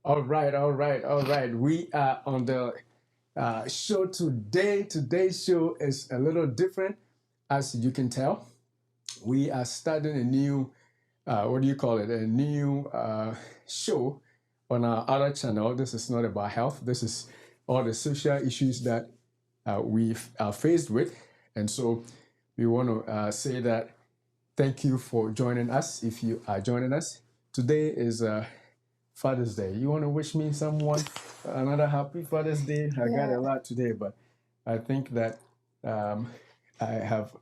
All right, all right, all right. We are on the show today. Today's show is a little different, as you can tell. We are starting a new, what do you call it? A new show on our other channel. This is not about health. This is all the social issues that we are faced with. And so we want to say that thank you for joining us. If you are joining us, today is Father's Day. You want to wish me someone another happy Father's Day? I got a lot today, but I think that I have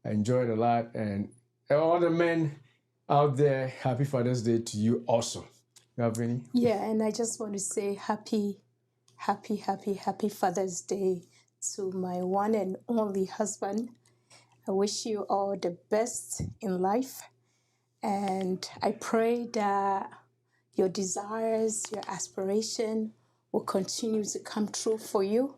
enjoyed a lot. And all the men out there, happy Father's Day to you also. You have any? Yeah, and I just want to say happy Father's Day to my one and only husband. I wish you all the best in life. And I pray that your desires, your aspiration will continue to come true for you.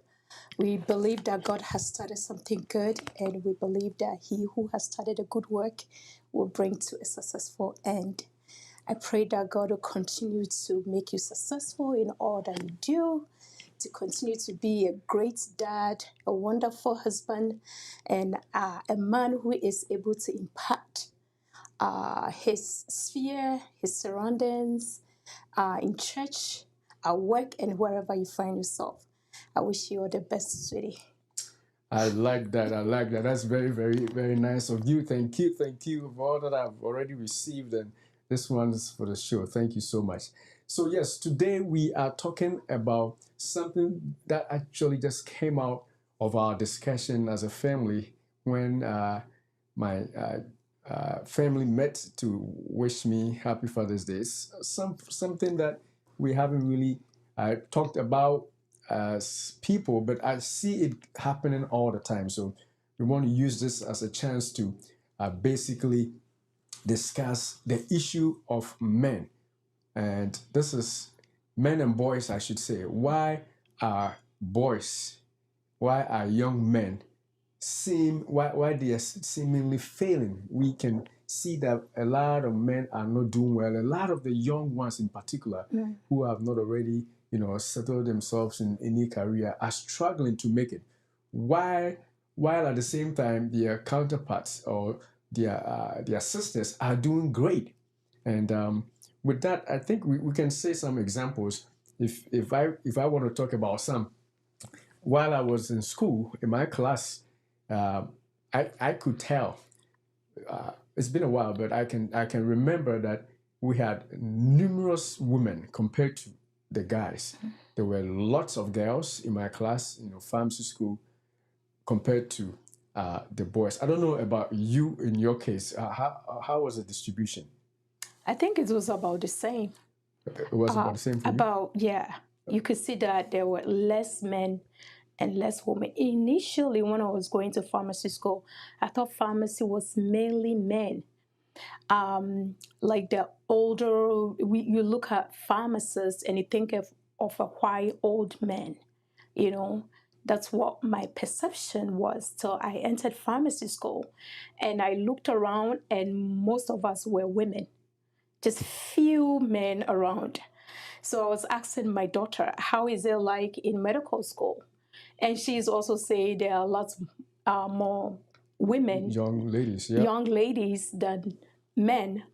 We believe that God has started something good, and we believe that He who has started a good work will bring to a successful end. I pray that God will continue to make you successful in all that you do, to continue to be a great dad, a wonderful husband, and a man who is able to impact his sphere, his surroundings, in church, at work, and wherever you find yourself. I wish you all the best, sweetie. I like that. I like that. That's very, very, very nice of you. Thank you. Thank you for all that I've already received. And this one's for the show. Thank you so much. So, yes, today we are talking about something that actually just came out of our discussion as a family when my family met to wish me happy Father's Day. It's something that we haven't really talked about as people, but I see it happening all the time. So we want to use this as a chance to basically discuss the issue of men. And this is men and boys, I should say. Why are boys, why are young men why they are seemingly failing? We can see that a lot of men are not doing well. A lot of the young ones in particular who have not already settled themselves in any career are struggling to make it. Why? While at the same time their counterparts or their sisters are doing great. And with that, I think we can say some examples. If I want to talk about some, while I was in school in my class, uh, I could tell. It's been a while, but I can remember that we had numerous women compared to the guys. There were lots of girls in my class, pharmacy school, compared to the boys. I don't know about you in your case. How was the distribution? I think it was about the same. It was about the same for Yeah. You could see that there were less men and less women. Initially, when I was going to pharmacy school, I thought pharmacy was mainly men. Like the older, you look at pharmacists and you think of a white old man, you know. That's what my perception was till I entered pharmacy school. And I looked around and most of us were women, just few men around. So I was asking my daughter, how is it like in medical school? And she's also saying there are lots more women, young ladies. Yeah. young ladies than men.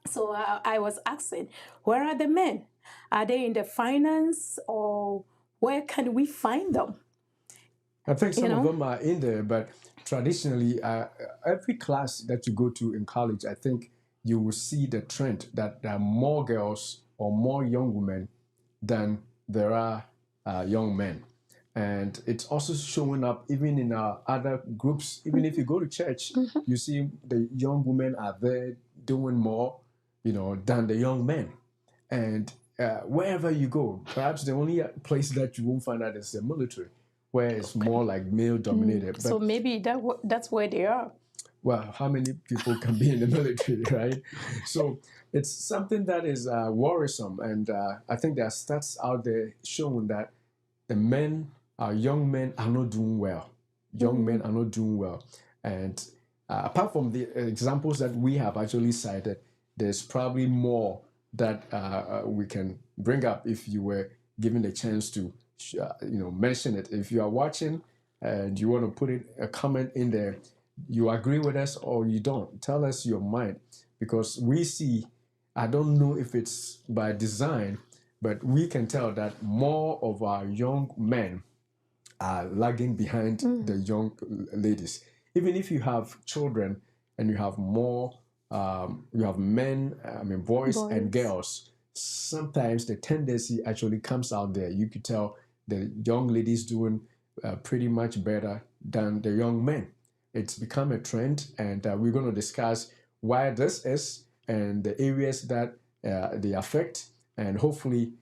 So I was asking, where are the men? Are they in the finance or where can we find them? I think some of them are in there, but traditionally, every class that you go to in college, I think you will see the trend that there are more girls or more young women than there are young men. And it's also showing up even in our other groups. Even if you go to church, you see the young women are there doing more, than the young men. And wherever you go, perhaps the only place that you won't find that is the military, where it's more like male dominated. So maybe that's where they are. Well, how many people can be in the military, right? So it's something that is worrisome. And I think there are stats out there showing that young men are not doing well. Young men are not doing well. And apart from the examples that we have actually cited, there's probably more that we can bring up if you were given the chance to mention it. If you are watching and you want to put a comment in there, you agree with us or you don't, tell us your mind, because we see, I don't know if it's by design, but we can tell that more of our young men are lagging behind the young ladies. Even if you have children and you have more, you have men, boys and girls, sometimes the tendency actually comes out there. You could tell the young ladies doing pretty much better than the young men. It's become a trend, and we're going to discuss why this is and the areas that they affect, and hopefully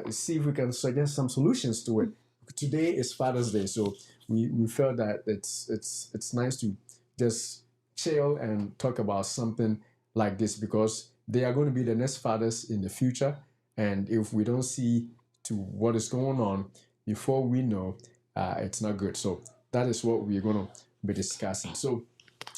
see if we can suggest some solutions to it. Today is Father's Day, so we felt that it's nice to just chill and talk about something like this, because they are going to be the next fathers in the future, and if we don't see to what is going on before we know, it's not good. So that is what we're going to be discussing. So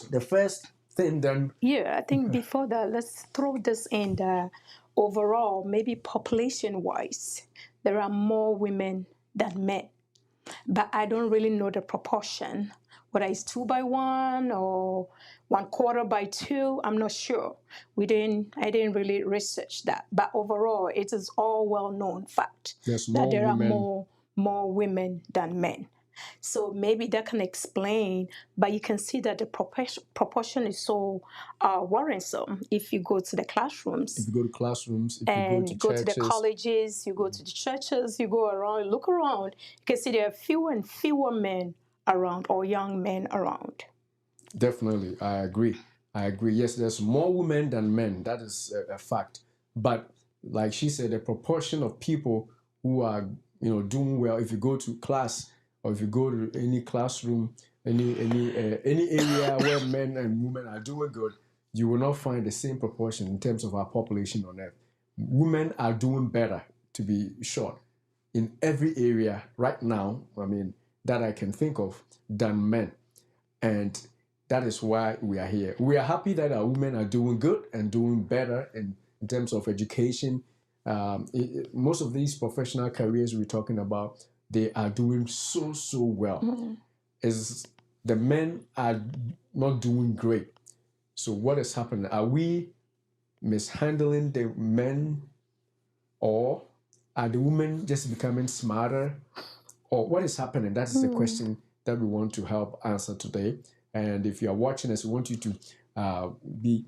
the first thing then, I think before that, let's throw this in the overall, maybe population wise, there are more women than men, but I don't really know the proportion, whether it's 2:1 or 1/4/2. I'm not sure. I didn't really research that, but overall, it is all well known fact that there are more women than men. So maybe that can explain, but you can see that the proportion is so worrisome if you go to the classrooms. if you go to classrooms, if And you go to the churches, colleges, you go to the churches, you go around, look around, you can see there are fewer and fewer men around, or young men around. Definitely, I agree. Yes, there's more women than men. That is a fact. But like she said, the proportion of people who are doing well, if you go to class or if you go to any classroom, any area where men and women are doing good, you will not find the same proportion in terms of our population on earth. Women are doing better, to be short, in every area right now, that I can think of, than men. And that is why we are here. We are happy that our women are doing good and doing better in terms of education. Most of these professional careers we're talking about, they are doing so well. Is the men are not doing great. So what is happening? Are we mishandling the men, or are the women just becoming smarter, or what is happening? That is the question that we want to help answer today. And if you are watching us, we want you to be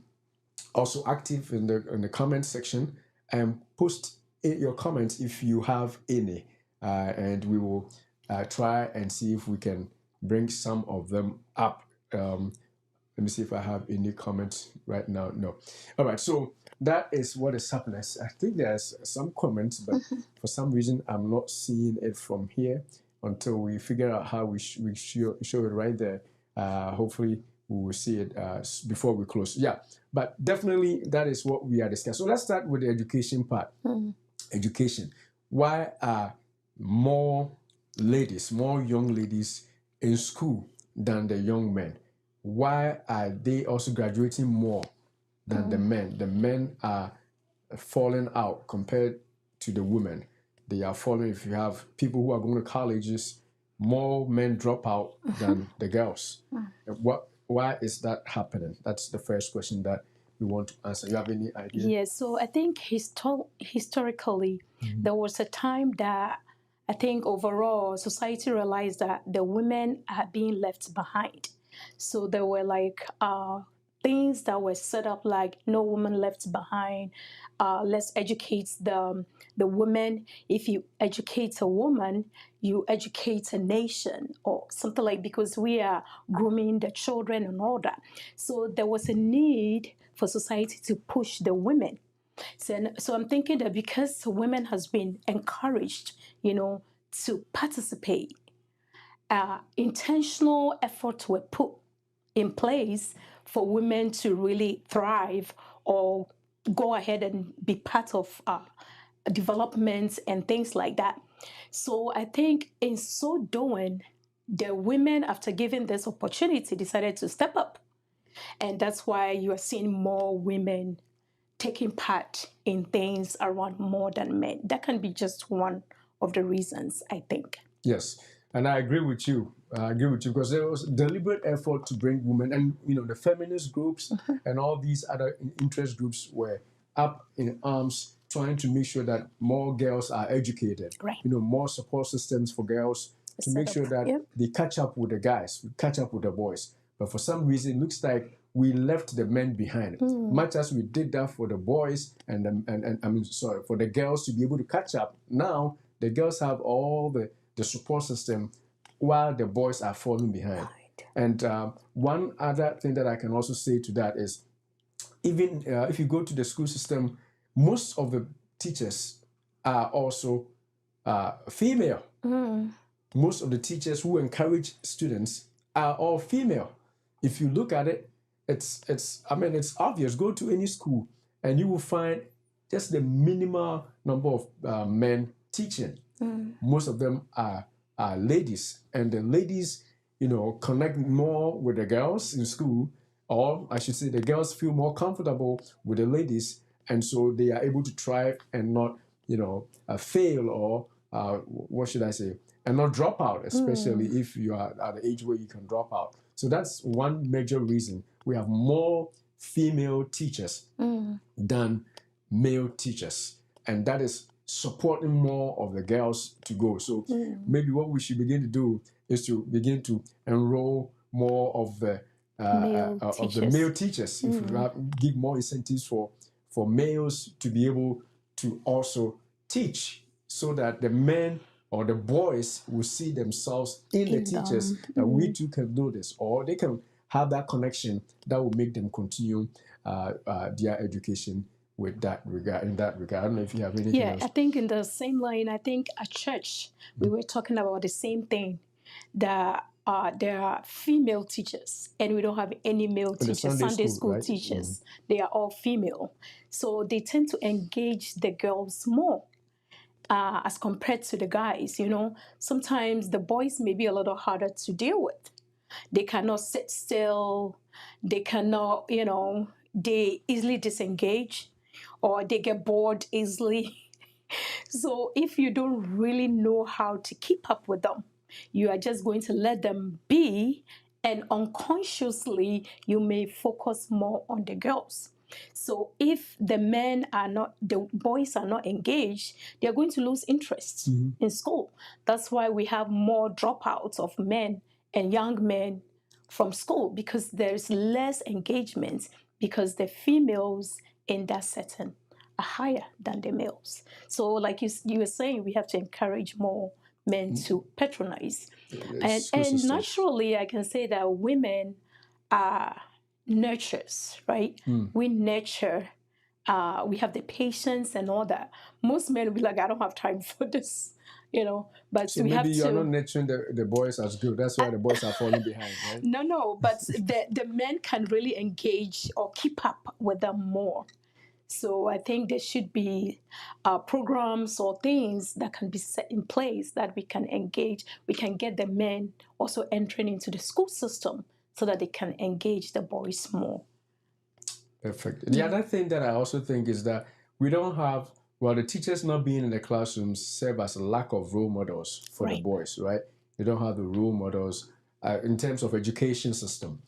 also active in the comment section and post your comments if you have any, and we will try and see if we can bring some of them up. Let me see if I have any comments right now. No. All right. So that is what is happening. I think there's some comments, but for some reason I'm not seeing it from here until we figure out how we show it right there. Hopefully we will see it before we close. Yeah. But definitely that is what we are discussing. So let's start with the education part. Education. Why are more young ladies in school than the young men? Why are they also graduating more than the men? The men are falling out compared to the women. They are falling. If you have people who are going to colleges, more men drop out than the girls. Why is that happening? That's the first question that we want to answer. You have any idea? Yes, so I think historically, there was a time that I think overall society realized that the women are being left behind. So there were like things that were set up like no woman left behind. Let's educate the women. If you educate a woman, you educate a nation or something like, because we are grooming the children and all that. So there was a need for society to push the women. So I'm thinking that because women has been encouraged, to participate, intentional efforts were put in place for women to really thrive or go ahead and be part of development and things like that. So I think in so doing, the women, after given this opportunity, decided to step up. And that's why you are seeing more women taking part in things around more than men. That can be just one of the reasons, I think. Yes, and I agree with you. I agree with you because there was deliberate effort to bring women, and the feminist groups and all these other interest groups were up in arms trying to make sure that more girls are educated. Right. More support systems for girls to make sure that they catch up with the guys, catch up with the boys. But for some reason, it looks like we left the men behind. Much as we did that for the boys and for the girls to be able to catch up. Now the girls have all the support system while the boys are falling behind. Right. And one other thing that I can also say to that is, even if you go to the school system, most of the teachers are also female. Most of the teachers who encourage students are all female. If you look at it, it's obvious. Go to any school and you will find just the minimal number of men teaching. Most of them are ladies, and the ladies, connect more with the girls in school, or I should say the girls feel more comfortable with the ladies, and so they are able to thrive and not, fail, or what should I say, and not drop out, especially if you are at the age where you can drop out. So that's one major reason. We have more female teachers than male teachers, and that is supporting more of the girls to go. So maybe what we should begin to do is to begin to enroll more of the male teachers. If we give more incentives for males to be able to also teach, so that the men or the boys will see themselves in the teachers, that we too can do this, or they can have that connection that will make them continue their education in that regard. I don't know if you have anything else. I think in the same line, I think at church, we were talking about the same thing, that there are female teachers and we don't have any male teachers. Sunday school right? Teachers, they are all female. So they tend to engage the girls more as compared to the guys. Sometimes the boys may be a little harder to deal with. They cannot sit still. They cannot, they easily disengage, or they get bored easily. So if you don't really know how to keep up with them, you are just going to let them be, and unconsciously you may focus more on the girls. So if the boys are not engaged, they're going to lose interest in school. That's why we have more dropouts of men and young men from school, because there's less engagement, because the females in that setting are higher than the males. So like you were saying, we have to encourage more men to patronize. And naturally, I can say that women are nurturers, right? We nurture, we have the patience and all that. Most men will be like, I don't have time for this, but so we have to. Maybe you're not nurturing the boys as good. That's why the boys are falling behind, right? No, but the men can really engage or keep up with them more. So I think there should be programs or things that can be set in place that we can engage. We can get the men also entering into the school system so that they can engage the boys more. Perfect. The other thing that I also think is that we don't have, the teachers not being in the classrooms serve as a lack of role models for the boys, right? They don't have the role models in terms of education system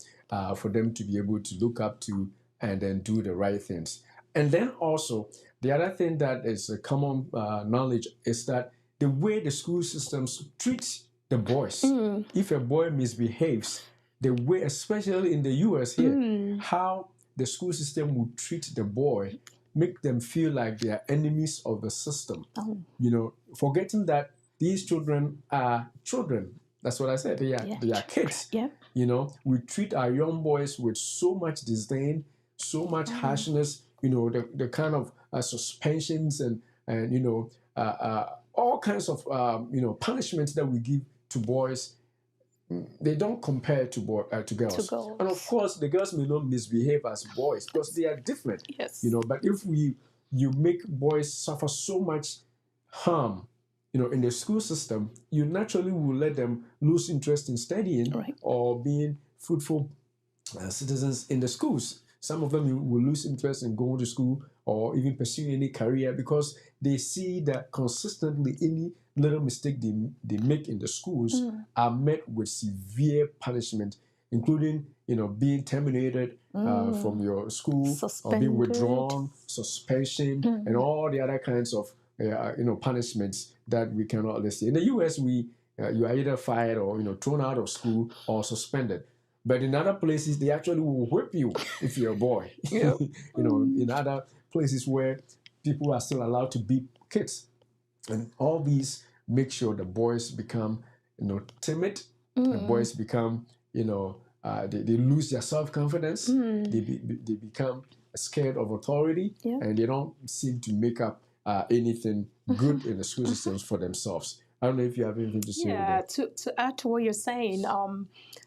for them to be able to look up to and then do the right things. And then also, the other thing that is a common knowledge is that the way the school systems treat the boys, if a boy misbehaves, the way, especially in the US here, how the school system would treat the boy, make them feel like they are enemies of the system. Forgetting that these children are children. That's what I said. They are kids. Yeah. We treat our young boys with so much disdain, so much harshness. The kind of suspensions and all kinds of punishments that we give to boys, they don't compare to girls. And of course, the girls may not misbehave as boys because they are different. Yes. But if you make boys suffer so much harm, in the school system, you naturally will let them lose interest in studying or being fruitful citizens in the schools. Some of them will lose interest in going to school or even pursuing any career, because they see that consistently any little mistake they make in the schools are met with severe punishment, including being terminated from your school, or being Suspended. withdrawn, suspension, and all the other kinds of punishments that we cannot list. In the U.S., you are either fired or thrown out of school or suspended. But in other places, they actually will whip you if you're a boy. Yep. In other places where people are still allowed to beat kids, and all these make sure the boys become timid. The boys become they lose their self-confidence. They become scared of authority, and they don't seem to make up anything good in the school systems for themselves. I don't know if you have anything to say. Yeah, to add to what you're saying,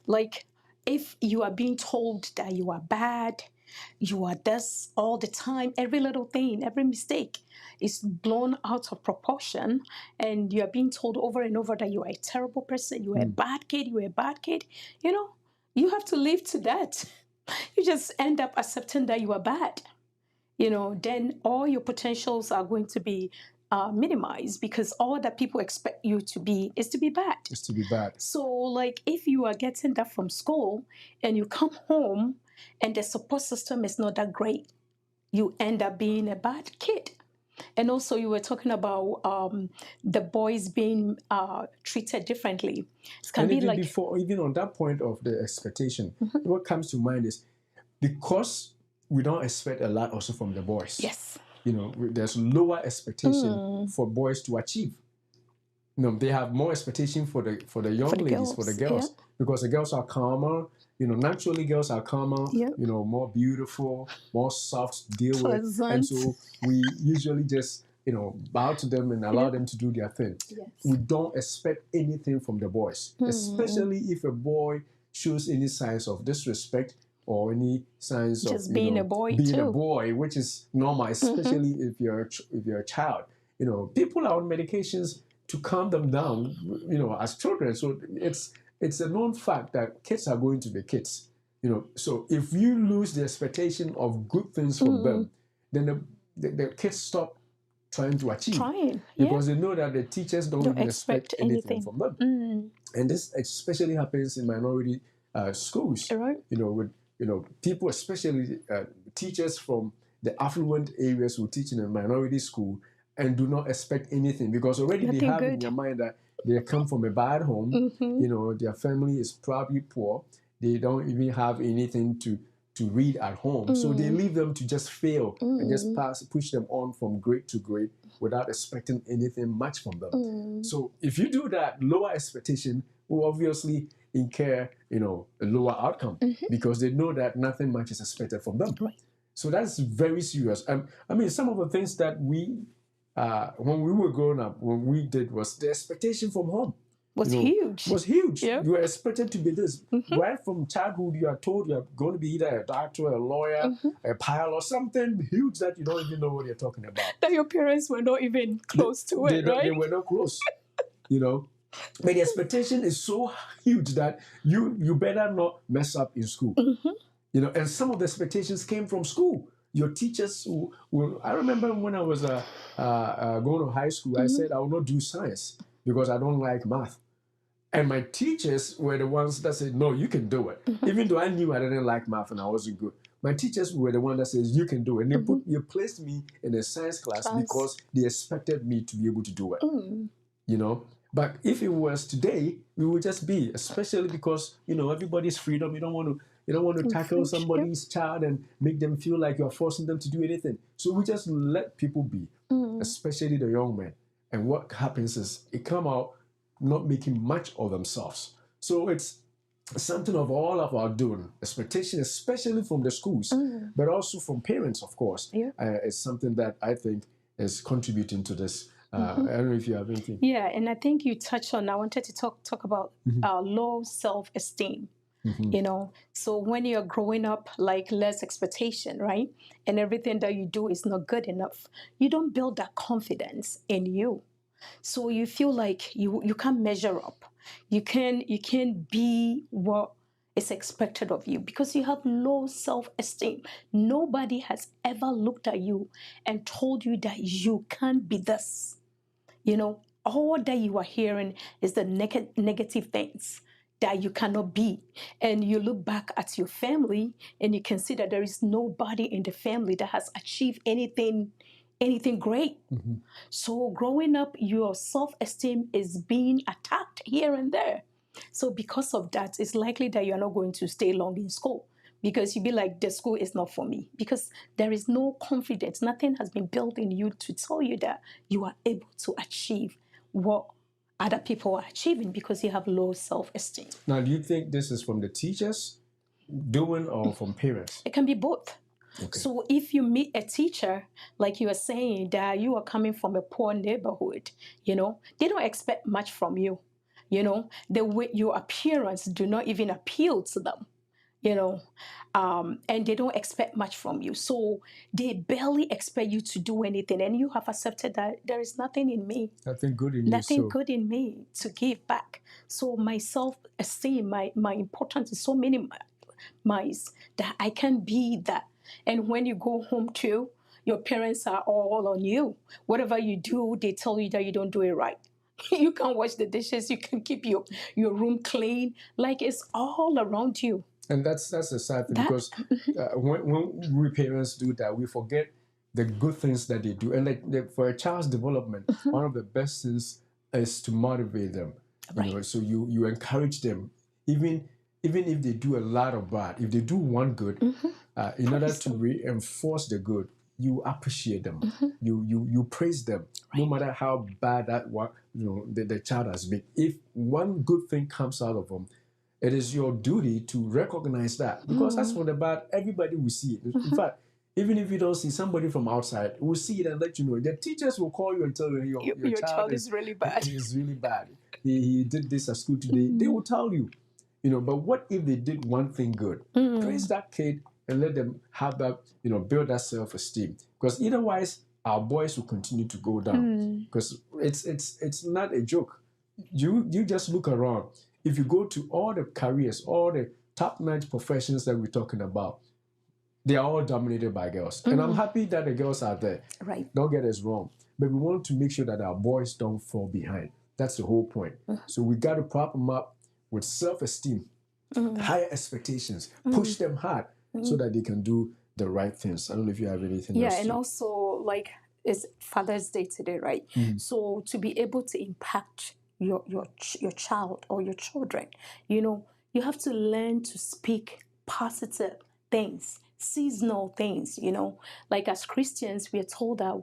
like if you are being told that you are bad, you are this all the time, every little thing, every mistake is blown out of proportion, and you are being told over and over that you are a terrible person, you are a bad kid, you are a bad kid, you have to live to that. You just end up accepting that you are bad. Then all your potentials are going to be minimized, because all that people expect you to be is to be bad. It's to be bad. So, like, if you are getting that from school and you come home and the support system is not that great, you end up being a bad kid. And also, you were talking about the boys being treated differently. It can be like even on that point of the expectation, what comes to mind is because we don't expect a lot also from the boys. Yes. There's lower expectation for boys to achieve. They have more expectation for the young ladies, for the girls, because the girls are calmer. Naturally girls are calmer, more beautiful, more soft to deal with. And so we usually just, bow to them and allow them to do their thing. Yes. We don't expect anything from the boys, especially if a boy shows any signs of disrespect or any signs just of being a boy, a boy, which is normal, especially if you're a child. People are on medications to calm them down, as children. So it's a known fact that kids are going to be kids. So if you lose the expectation of good things from them, then the kids stop trying to achieve, because they know that the teachers don't even expect anything from them. And this especially happens in minority schools. Right. With people, especially teachers from the affluent areas who teach in a minority school and do not expect anything, because already they have in their mind that they come from a bad home. Their family is probably poor. They don't even have anything to read at home. So they leave them to just fail and just push them on from grade to grade without expecting anything much from them. So if you do that, lower expectation will obviously incur, a lower outcome, because they know that nothing much is expected from them. Right. So that's very serious. Some of the things that we, when we were growing up, when we did, was the expectation from home. Was huge. Yeah. You were expected to be this. Right from childhood, you are told you are going to be either a doctor, a lawyer, a pilot, or something huge that you don't even know what you're talking about. That your parents were not even close to it, right? They were not close, But the expectation is so huge that you better not mess up in school. And some of the expectations came from school. Your teachers I remember when I was going to high school, I said I will not do science because I don't like math. And my teachers were the ones that said, no, you can do it. Even though I knew I didn't like math and I wasn't good. My teachers were the ones that said, you can do it. And they placed me in a science class because they expected me to be able to do it. But if it was today, we would just be, especially because, everybody's freedom. You don't want to tackle somebody's child and make them feel like you're forcing them to do anything. So we just let people be, especially the young men. And what happens is it come out not making much of themselves. So it's something of all of our doing. Expectation, especially from the schools, but also from parents, of course, is something that I think is contributing to this. I don't know if you have anything. Yeah, and I think you touched on, I wanted to talk about low self-esteem. So when you're growing up, like less expectation, right? And everything that you do is not good enough, you don't build that confidence in you. So you feel like you can't measure up. You can't be what is expected of you because you have low self-esteem. Nobody has ever looked at you and told you that you can't be this. You know, all that you are hearing is the negative things that you cannot be. And you look back at your family and you can see that there is nobody in the family that has achieved anything great. Mm-hmm. So growing up, your self-esteem is being attacked here and there. So because of that, it's likely that you're not going to stay long in school because you'll be like, the school is not for me, because there is no confidence. Nothing has been built in you to tell you that you are able to achieve what other people are achieving because you have low self-esteem. Now, do you think this is from the teachers doing or from parents? It can be both. Okay. So if you meet a teacher, like you were saying, that you are coming from a poor neighborhood, you know, they don't expect much from you. You know, the way your appearance do not even appeal to them, you know, and they don't expect much from you. So they barely expect you to do anything. And you have accepted that there is nothing in me. Nothing good in Nothing you. So. good in me to give back. So my self-esteem, my importance is so minimized that I can't be that. And when you go home too, your parents are all on you. Whatever you do, they tell you that you don't do it right. You can't wash the dishes. You can keep your room clean. Like it's all around you. And that's a sad thing because when we parents do that, we forget the good things that they do. And for a child's development, one of the best things is to motivate them. Right. You know, so you encourage them, even if they do a lot of bad. If they do one good, in order to reinforce the good, you appreciate them. You praise them, no matter how bad that one the child has been. If one good thing comes out of them, it is your duty to recognize that, because that's from the bad. Everybody will see it. In fact, even if you don't see, somebody from outside will see it and let you know. The teachers will call you and tell you your child is really bad. Is really bad. He did this at school today. They will tell you, But what if they did one thing good? Praise that kid and let them have that, build that self-esteem. Because otherwise, our boys will continue to go down. Because it's not a joke. You just look around. If you go to all the careers, all the top-notch professions that we're talking about, they are all dominated by girls. And I'm happy that the girls are there. Right. Don't get us wrong. But we want to make sure that our boys don't fall behind. That's the whole point. So we got to prop them up with self-esteem, higher expectations, push them hard so that they can do the right things. I don't know if you have anything else. Yeah, and also, like, it's Father's Day today, right? So to be able to impact your child or your children, you have to learn to speak positive things, seasonal things, like as Christians, we are told that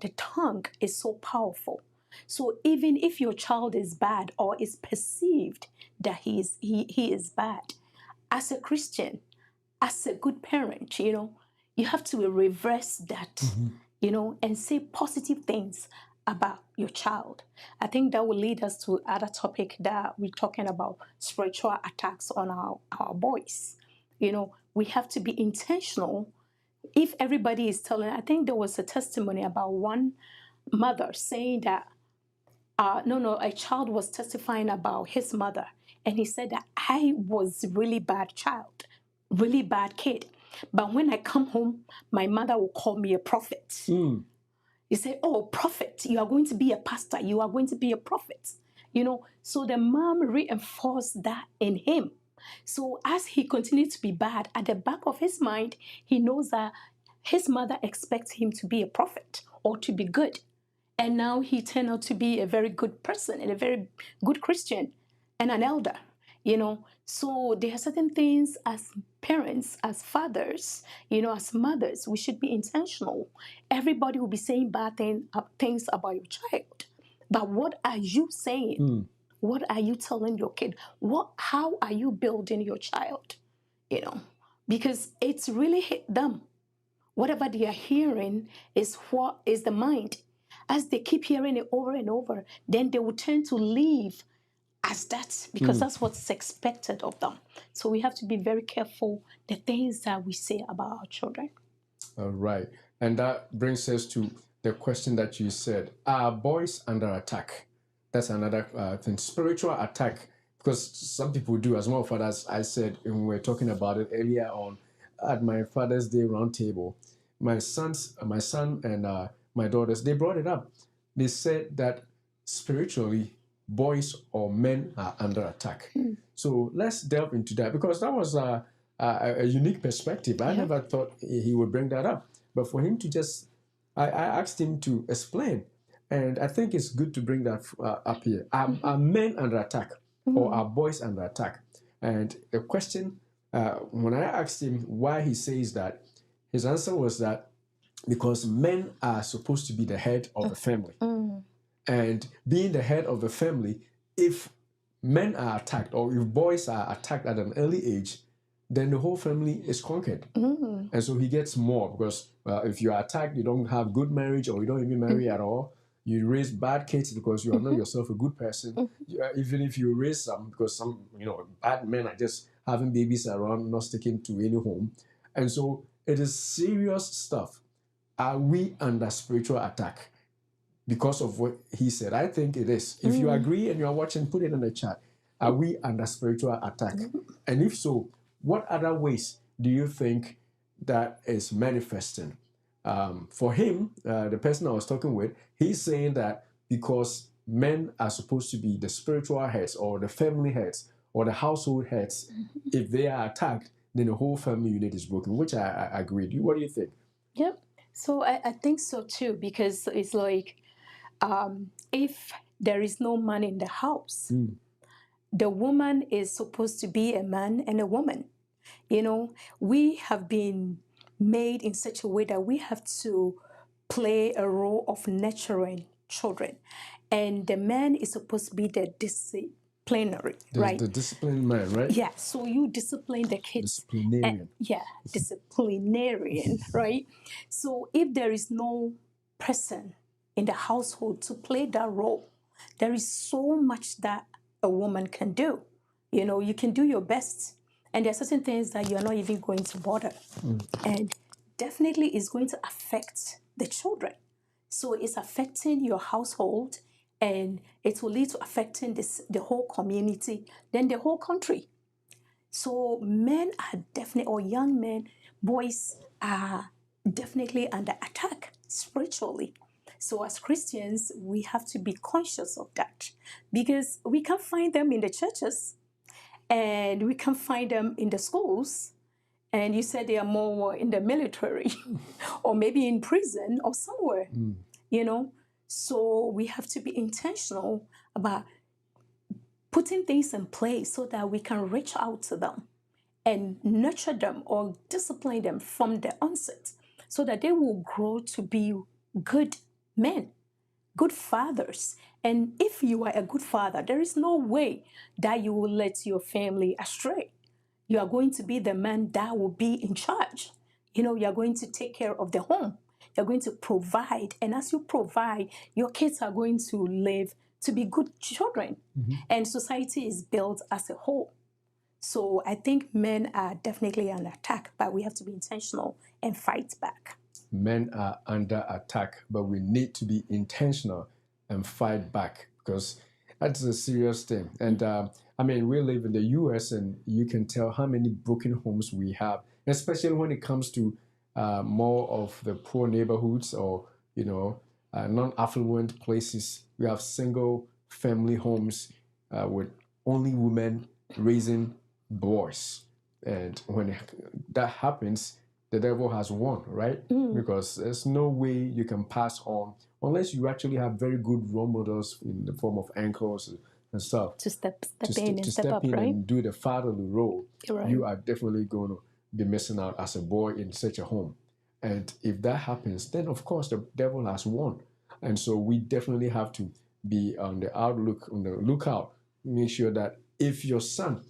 the tongue is so powerful. So even if your child is bad or is perceived that he is bad, as a Christian, as a good parent, you have to reverse that, and say positive things about your child. I think that will lead us to other topic that we're talking about, spiritual attacks on our boys. We have to be intentional. If everybody is telling, I think there was a testimony about one mother saying that, a child was testifying about his mother. And he said that I was really bad child, really bad kid. But when I come home, my mother will call me a prophet. He said, oh, prophet, you are going to be a pastor. You are going to be a prophet. So the mom reinforced that in him. So as he continued to be bad, at the back of his mind, he knows that his mother expects him to be a prophet or to be good. And now he turned out to be a very good person and a very good Christian and an elder, So there are certain things as parents, as fathers, as mothers, we should be intentional. Everybody will be saying bad things about your child. But what are you saying? What are you telling your kid? How are you building your child? Because it's really hit them. Whatever they are hearing is what is the mind. As they keep hearing it over and over, then they will tend to live as that, because that's what's expected of them. So we have to be very careful the things that we say about our children. All right. And that brings us to the question that you said, are boys under attack? That's another thing. Spiritual attack because some people do. As one of fathers, I said when we were talking about it earlier on at my Father's Day roundtable, my son and my daughters, they brought it up. They said that spiritually, boys or men are under attack. So let's delve into that, because that was a unique perspective. I never thought he would bring that up, but for him to just, I asked him to explain, and I think it's good to bring that up here. Are men under attack, or are boys under attack? And the question, when I asked him why he says that, his answer was that because men are supposed to be the head of the family. And being the head of the family, if men are attacked, or if boys are attacked at an early age, then the whole family is conquered. And so he gets more, because if you are attacked, you don't have good marriage, or you don't even marry at all. You raise bad kids because you are not yourself a good person. Even if you raise some, because some, bad men are just having babies around, not sticking to any home. And so it is serious stuff. Are we under spiritual attack because of what he said? I think it is. If you agree and you are watching, put it in the chat. Are we under spiritual attack? And if so, what other ways do you think that is manifesting? For him, the person I was talking with, he's saying that because men are supposed to be the spiritual heads, or the family heads, or the household heads, if they are attacked, then the whole family unit is broken, which I agree. What do you think? Yep. So I think so too, because it's like, if there is no man in the house, the woman is supposed to be a man and a woman. We have been made in such a way that we have to play a role of nurturing children. And the man is supposed to be the disciplinary, right? The disciplined man, right? Yeah, so you discipline the kids. Disciplinarian. Disciplinarian, right? So if there is no person in the household to play that role, there is so much that a woman can do. You can do your best, and there are certain things that you're not even going to bother. And definitely it's going to affect the children. So it's affecting your household, and it will lead to affecting the whole community, then the whole country. So men are definitely, or young men, boys are definitely under attack spiritually. So as Christians, we have to be conscious of that, because we can find them in the churches, and we can find them in the schools. And you said they are more in the military or maybe in prison or somewhere, So we have to be intentional about putting things in place so that we can reach out to them and nurture them or discipline them from the onset, so that they will grow to be good men, good fathers. And if you are a good father, there is no way that you will let your family astray. You are going to be the man that will be in charge. You are going to take care of the home. You're going to provide. And as you provide, your kids are going to live to be good children. And society is built as a whole. So I think men are definitely under attack, but we have to be intentional and fight back. Men are under attack, but we need to be intentional and fight back, because that's a serious thing. And we live in the US, and you can tell how many broken homes we have, especially when it comes to more of the poor neighborhoods, or non-affluent places. We have single family homes with only women raising boys. And when that happens, the devil has won, right? Because there's no way you can pass on unless you actually have very good role models in the form of uncles and stuff. To step up, right? And do the fatherly role. Right. You are definitely going to be missing out as a boy in such a home. And if that happens, then of course the devil has won. And so we definitely have to be on the lookout. Make sure that if your son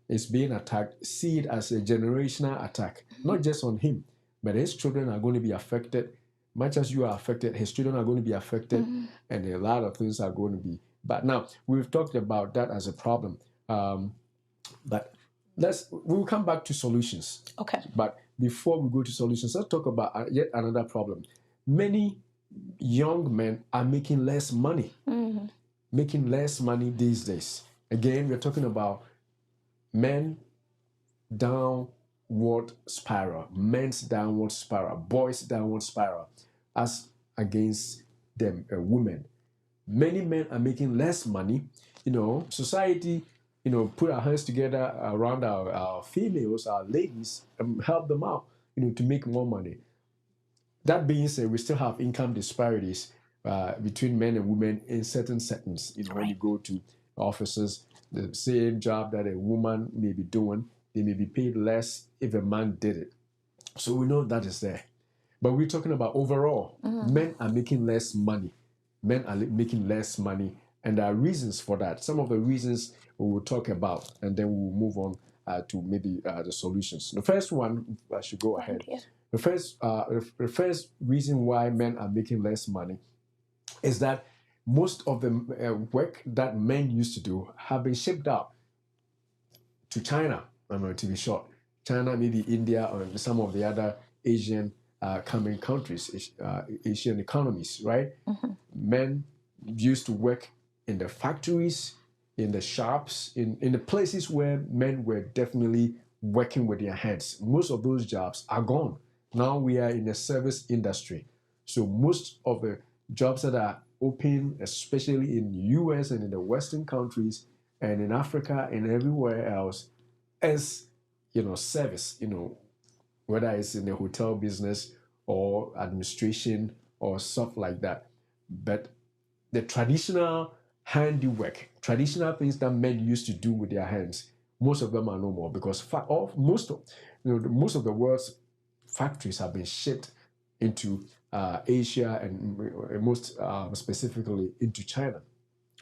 is being attacked, see it as a generational attack, not just on him, but his children are going to be affected. Much as you are affected, his children are going to be affected, and a lot of things are going to be. But now we've talked about that as a problem, but we'll come back to solutions. Okay. But before we go to solutions, let's talk about yet another problem. Many young men are making less money, making less money these days. Again, we're talking about men downward spiral, men's downward spiral, boys downward spiral, as against them, women. Many men are making less money. Society, put our hands together around our females, our ladies, and help them out, to make more money. That being said, we still have income disparities between men and women in certain settings. When you go to offices, the same job that a woman may be doing, they may be paid less if a man did it. So we know that is there. But we're talking about overall, men are making less money. Men are making less money, and there are reasons for that. Some of the reasons we will talk about, and then we'll move on to maybe the solutions. The first one, I should go ahead. Yeah. The first reason why men are making less money is that most of the work that men used to do have been shipped out to China. To be short, China, maybe India, or some of the other Asian coming countries, Asian economies, right? Men used to work in the factories, in the shops, in the places where men were definitely working with their hands. Most of those jobs are gone. Now we are in the service industry. So most of the jobs that are open, especially in the US and in the Western countries and in Africa and everywhere else, is, service, whether it's in the hotel business or administration or stuff like that. But the traditional handiwork, traditional things that men used to do with their hands, most of them are no more, because most of the world's factories have been shipped into Asia, and most specifically into China.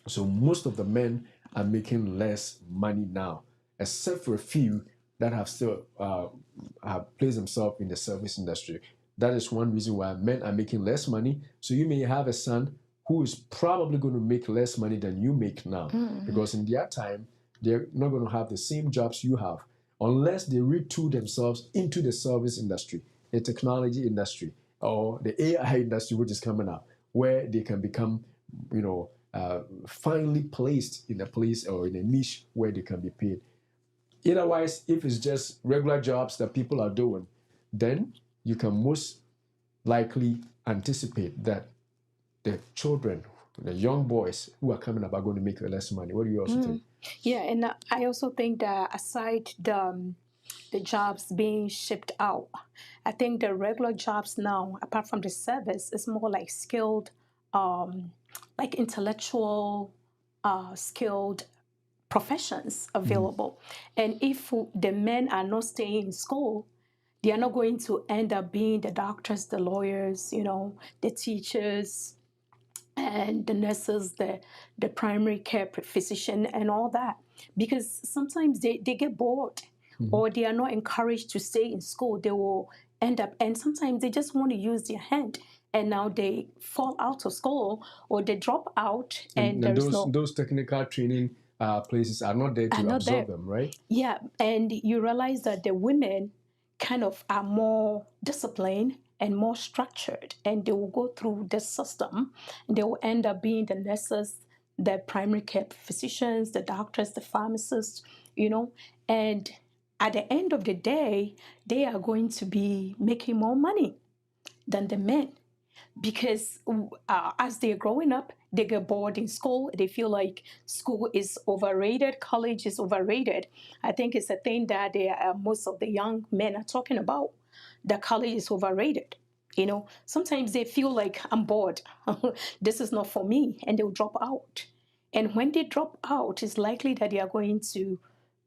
So most of the men are making less money now, except for a few that have still have placed themselves in the service industry. That is one reason why men are making less money. So you may have a son who is probably going to make less money than you make now, because in their time, they're not going to have the same jobs you have, unless they retool themselves into the service industry, the technology industry, or the AI industry, which is coming up, where they can become, finally placed in a place or in a niche where they can be paid. Otherwise, if it's just regular jobs that people are doing, then you can most likely anticipate that the children, the young boys who are coming up are going to make less money. What do you also think? Yeah, and I also think that aside the jobs being shipped out, I think the regular jobs now, apart from the service, is more like skilled, like intellectual, skilled professions available. And if the men are not staying in school, they are not going to end up being the doctors, the lawyers, the teachers, and the nurses, the primary care physician, and all that. Because sometimes they get bored, or they are not encouraged to stay in school. They will end up, and sometimes they just want to use their hand, and now they fall out of school, or they drop out, and there's those technical training places are not there to absorb them, right? Yeah, and you realize that the women kind of are more disciplined and more structured, and they will go through the system, and they will end up being the nurses, the primary care physicians, the doctors, the pharmacists, and at the end of the day, they are going to be making more money than the men, because as they're growing up, they get bored in school. They feel like school is overrated, college is overrated. I think it's a thing that most of the young men are talking about, that college is overrated. Sometimes they feel like, I'm bored. This is not for me, and they'll drop out. And when they drop out, it's likely that they are going to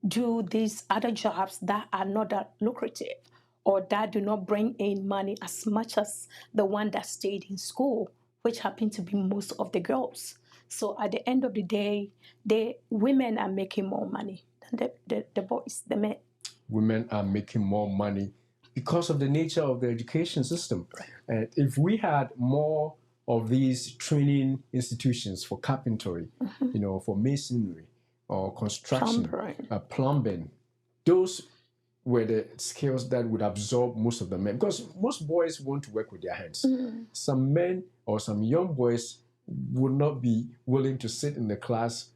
do these other jobs that are not that lucrative, or that do not bring in money as much as the one that stayed in school, which happen to be most of the girls. So at the end of the day, the women are making more money than the boys, the men. Women are making more money because of the nature of the education system. And if we had more of these training institutions for carpentry, for masonry or construction, plumbing, those were the skills that would absorb most of the men, because most boys want to work with their hands. Some men or some young boys would not be willing to sit in the class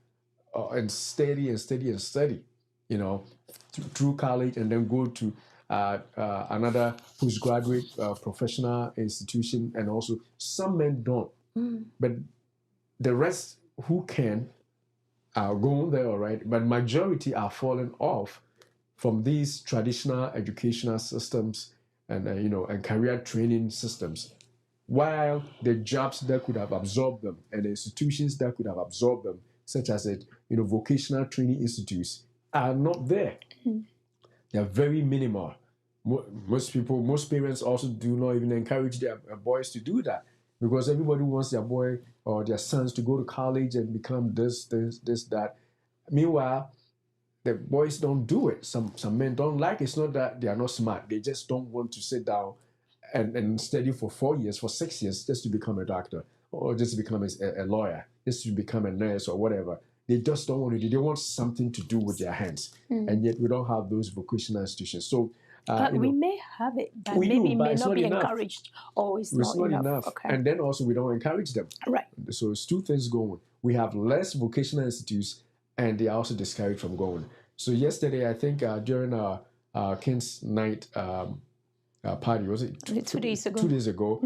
and steady and steady and steady, you know, through college and then go to another postgraduate professional institution. And also, some men don't. But the rest who can are going there, all right. But majority are falling off from these traditional educational systems and and career training systems, while the jobs that could have absorbed them and the institutions that could have absorbed them, such as vocational training institutes, are not there. They are very minimal. Most parents also do not even encourage their boys to do that, because everybody wants their boy or their sons to go to college and become this, that. Meanwhile, the boys don't do it. Some men don't like it. It's not that they are not smart. They just don't want to sit down and study for 4 years, for 6 years, just to become a doctor or just to become a lawyer, just to become a nurse or whatever. They just don't want to do. They want something to do with their hands, and yet we don't have those vocational institutions. So we may have it, but we maybe do, it but may it's not be enough. encouraged, or it's It's not not enough. Okay. And then also we don't encourage them. Right. So it's two things going. We have less vocational institutes, and they are also discouraged from going. So yesterday, I think during our King's Night party, was it 2 days ago? 2 days ago,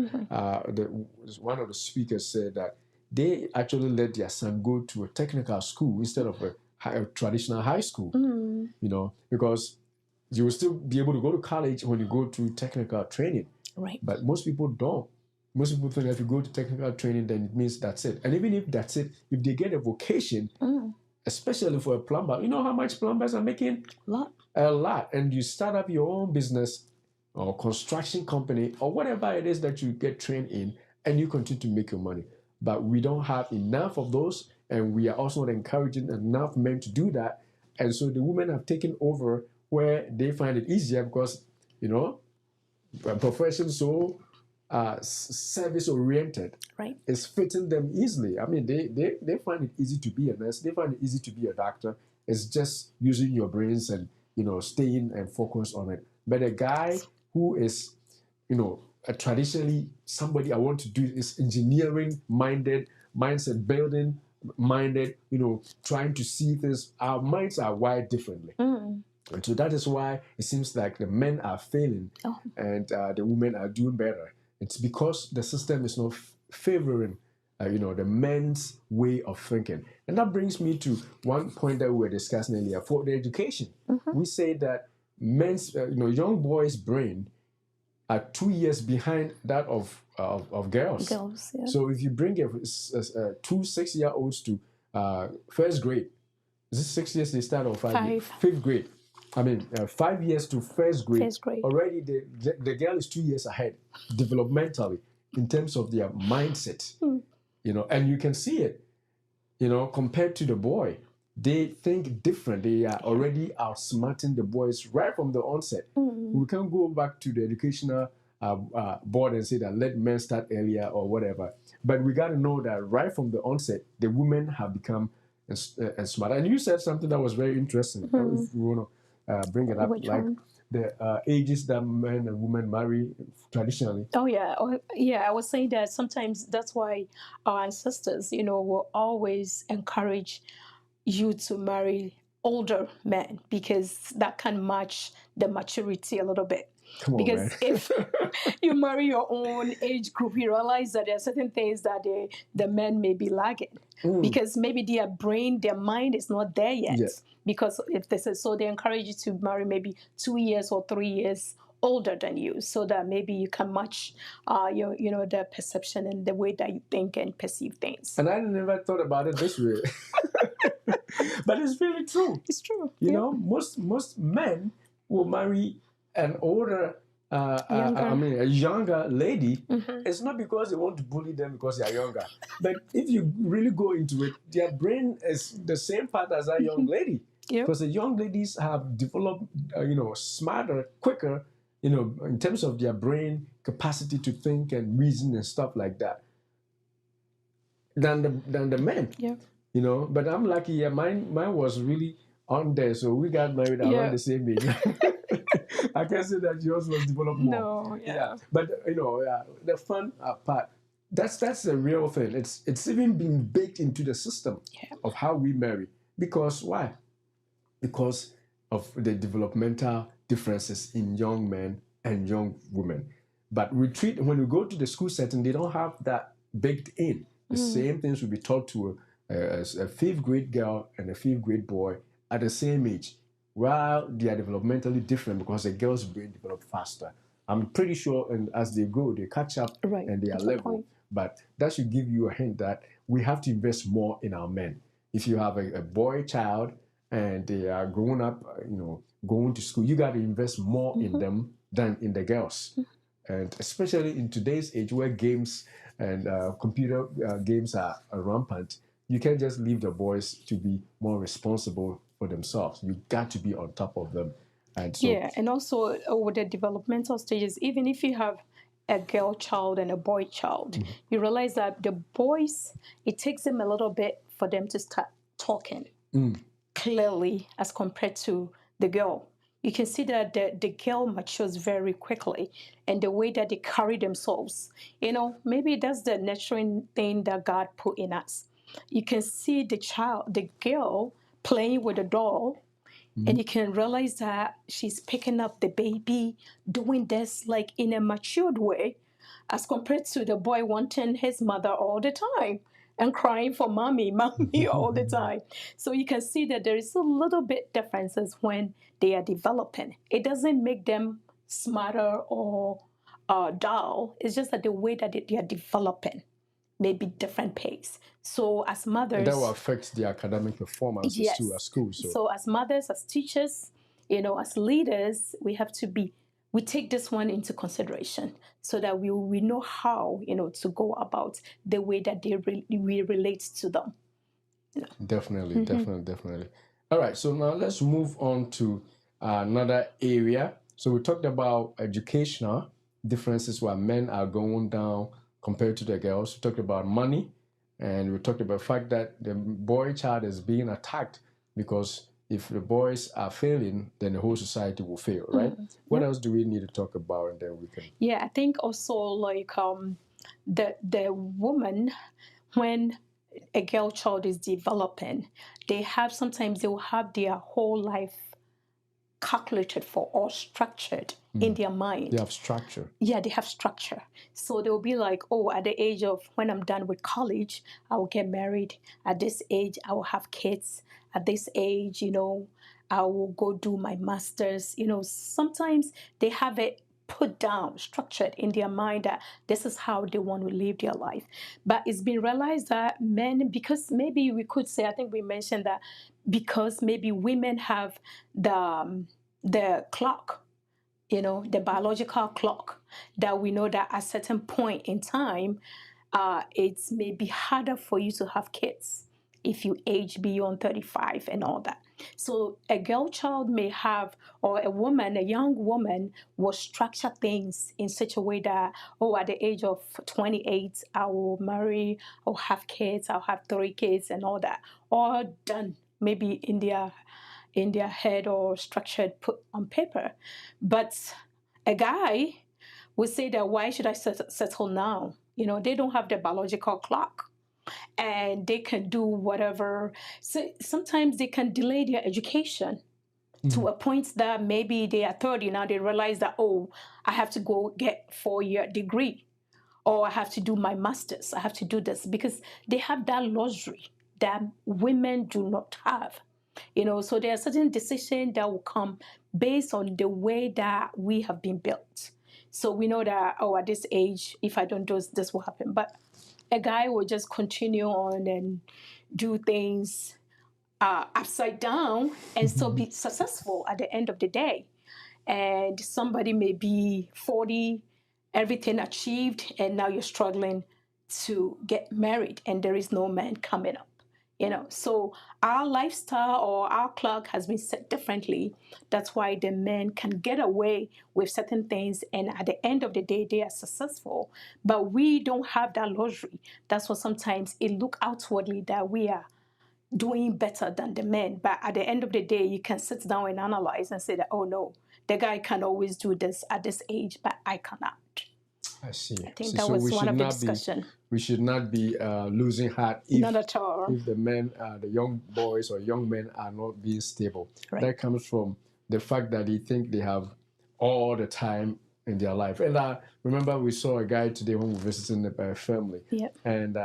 one of the speakers said that they actually let their son go to a technical school instead of a traditional high school. Because you will still be able to go to college when you go to technical training. Right. But most people don't. Most people think that if you go to technical training, then it means that's it. And even if that's it, if they get a vocation, especially for a plumber, you know how much plumbers are making? A lot. And you start up your own business or construction company or whatever it is that you get trained in, and you continue to make your money. But we don't have enough of those, and we are also not encouraging enough men to do that. And so the women have taken over where they find it easier because, a profession so service-oriented, right, is fitting them easily. I mean, they find it easy to be a nurse. They find it easy to be a doctor. It's just using your brains and, staying and focus on it. But a guy who is, traditionally somebody I want to do is engineering-minded, mindset building minded, trying to see things. Our minds are wired differently. And so that is why it seems like the men are failing and the women are doing better. It's because the system is not favoring, the men's way of thinking. And that brings me to one point that we were discussing earlier for the education. We say that men's, young boys' brain are 2 years behind that of girls. Yeah. So if you bring two 6-year-olds to first grade, is it 6 years they start or 5 years? Fifth grade. 5 years to first grade. Already the girl is 2 years ahead developmentally in terms of their mindset. And you can see it, compared to the boy. They think different. They are already outsmarting the boys right from the onset. We can't go back to the educational board and say that let men start earlier or whatever. But we got to know that right from the onset, the women have become smart. And you said something that was very interesting. If you want to bring it up, the ages that men and women marry traditionally. I was saying that sometimes that's why our ancestors, will always encourage you to marry older men, because that can match the maturity a little bit. Because if you marry your own age group, you realize that there are certain things that the men may be lagging because maybe their brain, their mind is not there yet. Because if this is so, they encourage you to marry maybe 2 years or 3 years older than you, so that maybe you can match your the perception and the way that you think and perceive things. And I never thought about it this way. But it's really true. It's true. Most men will marry an older, a younger lady. It's not because they want to bully them because they are younger. But if you really go into it, their brain is the same part as a young lady. Because the young ladies have developed, smarter, quicker, in terms of their brain capacity to think and reason and stuff like that, than the men. But I'm lucky. Mine was really on there, so we got married around the same age. I can say that yours was developed more. But the fun part, that's the real thing. It's even been baked into the system of how we marry. Because why? Because of the developmental differences in young men and young women. But when we go to the school setting, they don't have that baked in. The same things will be taught to a fifth grade girl and a fifth grade boy at the same age, while they are developmentally different because the girl's brain develops faster. I'm pretty sure, and as they grow, they catch up Right. and they are That's a level. point. But that should give you a hint that we have to invest more in our men. If you have a boy child and they are growing up, going to school, you got to invest more in them than in the girls. And especially in today's age where games and computer games are rampant, you can't just leave the boys to be more responsible for themselves. You got to be on top of them. And so, Yeah, and also with the developmental stages, even if you have a girl child and a boy child, you realize that the boys, it takes them a little bit for them to start talking clearly as compared to the girl. You can see that the girl matures very quickly, and the way that they carry themselves, maybe that's the nurturing thing that God put in us. You can see the girl playing with a doll, and you can realize that she's picking up the baby, doing this like in a matured way, as compared to the boy wanting his mother all the time and crying for mommy, mommy all the time. So you can see that there is a little bit differences when they are developing. It doesn't make them smarter or dull. It's just that the way that they are developing may be different pace. So as mothers, and that will affect the academic performances yes. too at school. So as mothers, as teachers, as leaders, we take this one into consideration so that we know how, to go about the way that we relate to them. Definitely, definitely. All right, so now let's move on to another area. So we talked about educational differences where men are going down compared to the girls. We talked about money, and we talked about the fact that the boy child is being attacked because if the boys are failing, then the whole society will fail, right? What else do we need to talk about, and then we can? Yeah, I think also like the woman, when a girl child is developing, sometimes they will have their whole life calculated for or structured in their mind. They have structure. Yeah, they have structure. So they'll be like, oh, at the age of when I'm done with college, I will get married. At this age, I will have kids. At this age, I will go do my master's. Sometimes they have it put down, structured in their mind that this is how they want to live their life. But it's been realized that men, because maybe we could say, I think we mentioned that because maybe women have the clock, the biological clock, that we know that at a certain point in time, it's maybe harder for you to have kids if you age beyond 35 and all that. So a girl child may have, or a young woman will structure things in such a way that, oh, at the age of 28, I will marry, I'll have kids, I'll have 3 kids and all that, all done maybe in their head or structured, put on paper. But a guy would say that, why should I settle now? They don't have the biological clock and they can do whatever. So sometimes they can delay their education to a point that maybe they are 30 now, they realize that, oh, I have to go get 4-year degree, or I have to do my master's, I have to do this, because they have that luxury that women do not have. So there are certain decisions that will come based on the way that we have been built. So we know that, oh, at this age, if I don't do this will happen. But a guy will just continue on and do things upside down and still be successful at the end of the day. And somebody may be 40, everything achieved, and now you're struggling to get married and there is no man coming up. So our lifestyle or our clock has been set differently. That's why the men can get away with certain things, and at the end of the day, they are successful. But we don't have that luxury. That's why sometimes it look outwardly that we are doing better than the men. But at the end of the day, you can sit down and analyze and say that, oh no, the guy can always do this at this age, but I cannot. I see. I think See, that so was one of the discussion. we should not be losing heart Not at all. if the men, the young boys or young men are not being stable. Right. That comes from the fact that they think they have all the time in their life. And I remember we saw a guy today when we were visiting a family, and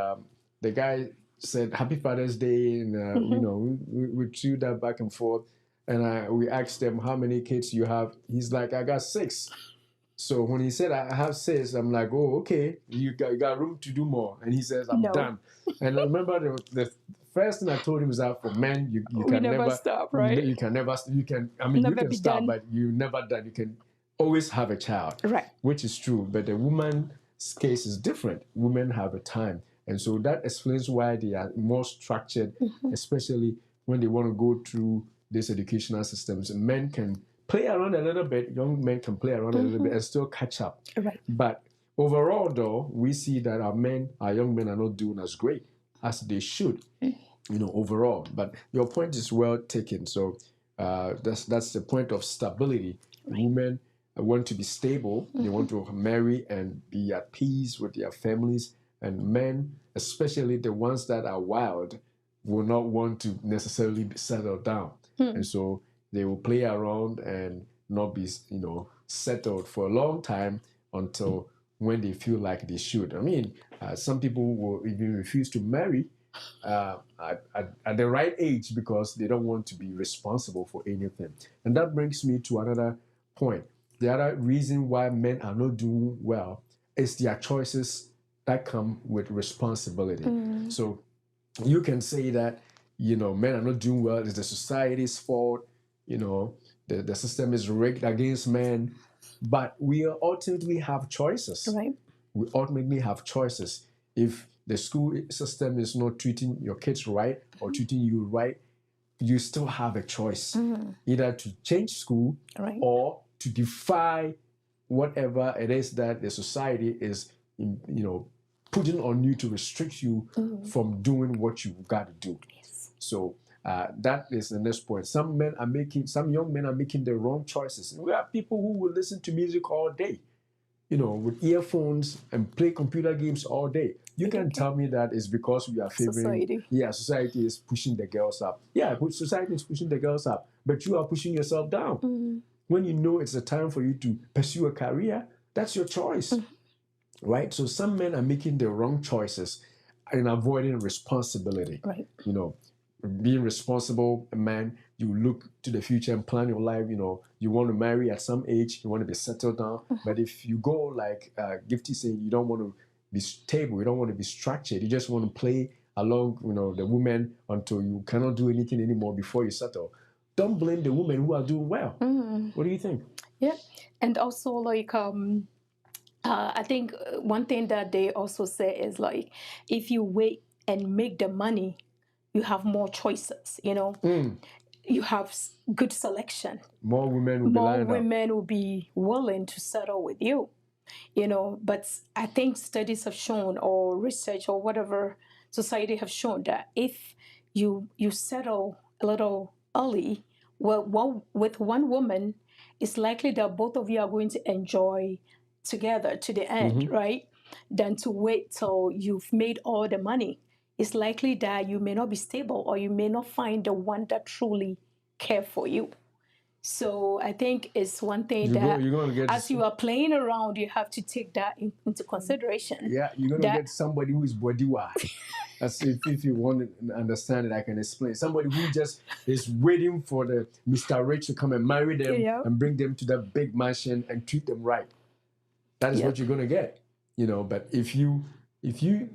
the guy said Happy Father's Day, and you know, we threw that back and forth, and we asked them how many kids you have. He's like, I got 6. So when he said I have 6, I'm like, oh, okay, you got room to do more. And he says, I'm done. And I remember the first thing I told him is that for men, you can never stop, right? You can never, you can, I mean, Never you can be stop, done. but you never done. You can always have a child, Right. which is true. But the woman's case is different. Women have a time. And so that explains why they are more structured, especially when they want to go through these educational systems. And men can play around a little bit, young men can play around a little bit and still catch up. Right. But overall, though, we see that our young men are not doing as great as they should, you know, overall. But your point is well taken. So that's the point of stability. Right. Women want to be stable. They want to marry and be at peace with their families. And men, especially the ones that are wild, will not want to necessarily settle down. And so they will play around and not be, you know, settled for a long time until when they feel like they should. I mean, some people will even refuse to marry at the right age because they don't want to be responsible for anything. And that brings me to another point. The other reason why men are not doing well is their choices that come with responsibility. So you can say that, you know, men are not doing well, it's the society's fault, you know, the system is rigged against men, but we ultimately have choices. Right. We ultimately have choices. If the school system is not treating your kids right or treating you right, you still have a choice, either to change school or to defy whatever it is that the society is, you know, putting on you to restrict you from doing what you've got to do. Yes. So that is the next point. Some young men are making the wrong choices. We have people who will listen to music all day, you know, with earphones and play computer games all day. You can tell me that it's because we are favoring society. Yeah, society is pushing the girls up. Yeah, society is pushing the girls up, but you are pushing yourself down. When you know it's a time for you to pursue a career, that's your choice. Right? So some men are making the wrong choices and avoiding responsibility. Right. You know, being responsible man, you look to the future and plan your life. You know, you want to marry at some age, you want to be settled down. But if you go like Gifty saying, you don't want to be stable, you don't want to be structured, you just want to play along, you know, the women until you cannot do anything anymore before you settle. Don't blame the women who are doing well. What do you think? Yeah, and also like I think one thing that they also say is like, if you wait and make the money, you have more choices. You know, you have good selection. More women will be willing to settle with you. You know, but I think studies have shown, or research, or whatever society have shown, that if you settle a little early, with one woman, it's likely that both of you are going to enjoy together to the end, right? Than to wait till you've made all the money. It's likely that you may not be stable, or you may not find the one that truly care for you. So I think it's one thing as you are playing around, you have to take that into consideration. Yeah, you're going to get somebody who is bodiwa. That's if you want to understand it, I can explain. Somebody who just is waiting for the Mr. Rich to come and marry them and bring them to that big mansion and treat them right. That is what you're going to get, you know. But if you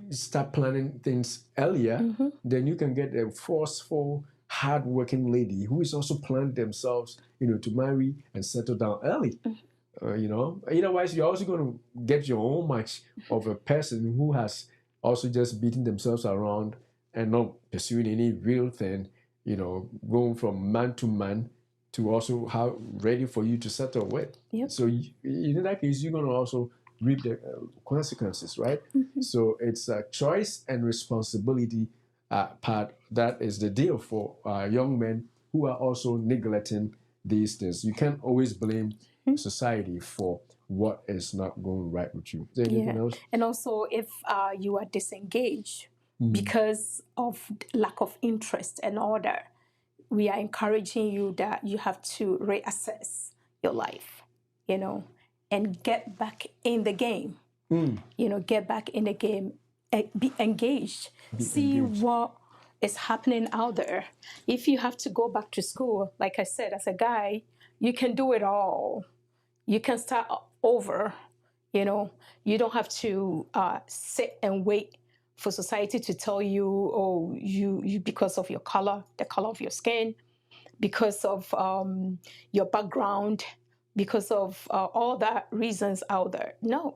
start planning things earlier, then you can get a forceful, hard-working lady who is also planning themselves, you know, to marry and settle down early. You know, otherwise you're also going to get your own match of a person who has also just beating themselves around and not pursuing any real thing, you know, going from man to man to also how ready for you to settle with. So in that case, you're going to also reap the consequences, right? So it's a choice and responsibility part. That is the deal for young men who are also neglecting these things. You can't always blame society for what is not going right with you. Is there anything else? And also if you are disengaged because of lack of interest and order, we are encouraging you that you have to reassess your life, and get back in the game. Get back in the game, be engaged, see what is happening out there. If you have to go back to school, like I said, as a guy, you can do it all. You can start over. You don't have to sit and wait for society to tell you, oh, you because of your color, the color of your skin, because of your background, because of all that reasons out there. No,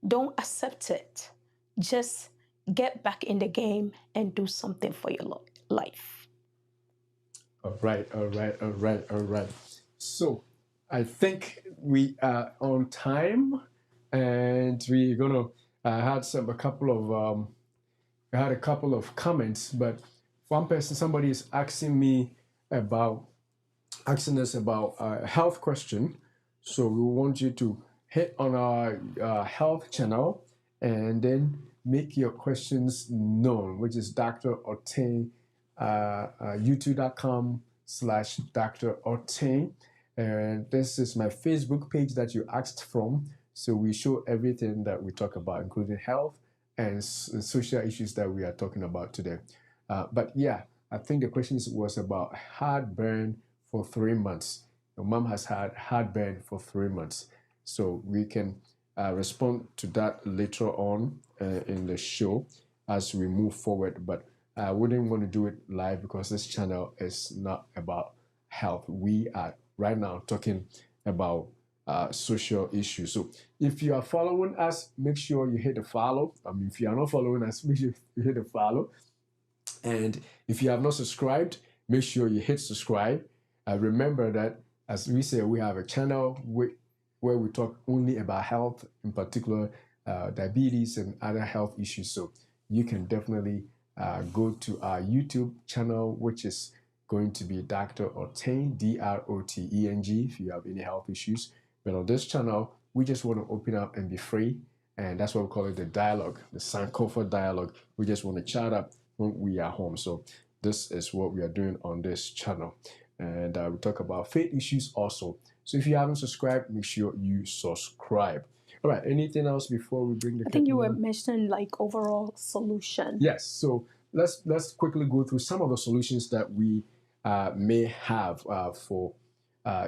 don't accept it. Just get back in the game and do something for your life. All right. So I think we are on time, and we're gonna had a couple of comments, but one person, somebody is asking us about a health question. So we want you to hit on our health channel and then make your questions known, which is Dr. Oteng, youtube.com/Dr. Oteng. And this is my Facebook page that you asked from. So we show everything that we talk about, including health and social issues that we are talking about today. But yeah, I think the question was about heartburn for 3 months. Your mom has had heartburn for 3 months. So we can respond to that later on in the show as we move forward. But I wouldn't want to do it live because this channel is not about health. We are right now talking about social issues. So if you are following us, make sure you hit the follow. If you are not following us, make sure you hit the follow. And if you have not subscribed, make sure you hit subscribe. Remember that, as we say, we have a channel where we talk only about health, in particular diabetes and other health issues. So you can definitely go to our YouTube channel, which is going to be Dr. Oteng, Droteng, if you have any health issues. But on this channel, we just want to open up and be free. And that's what we call it, the dialogue, the Sankofa dialogue. We just want to chat up when we are home. So this is what we are doing on this channel. And we talk about faith issues also. So if you haven't subscribed, make sure you subscribe. All right, anything else before we bring the I think you were on? mentioning like overall solution. Yes, so let's quickly go through some of the solutions that we may have for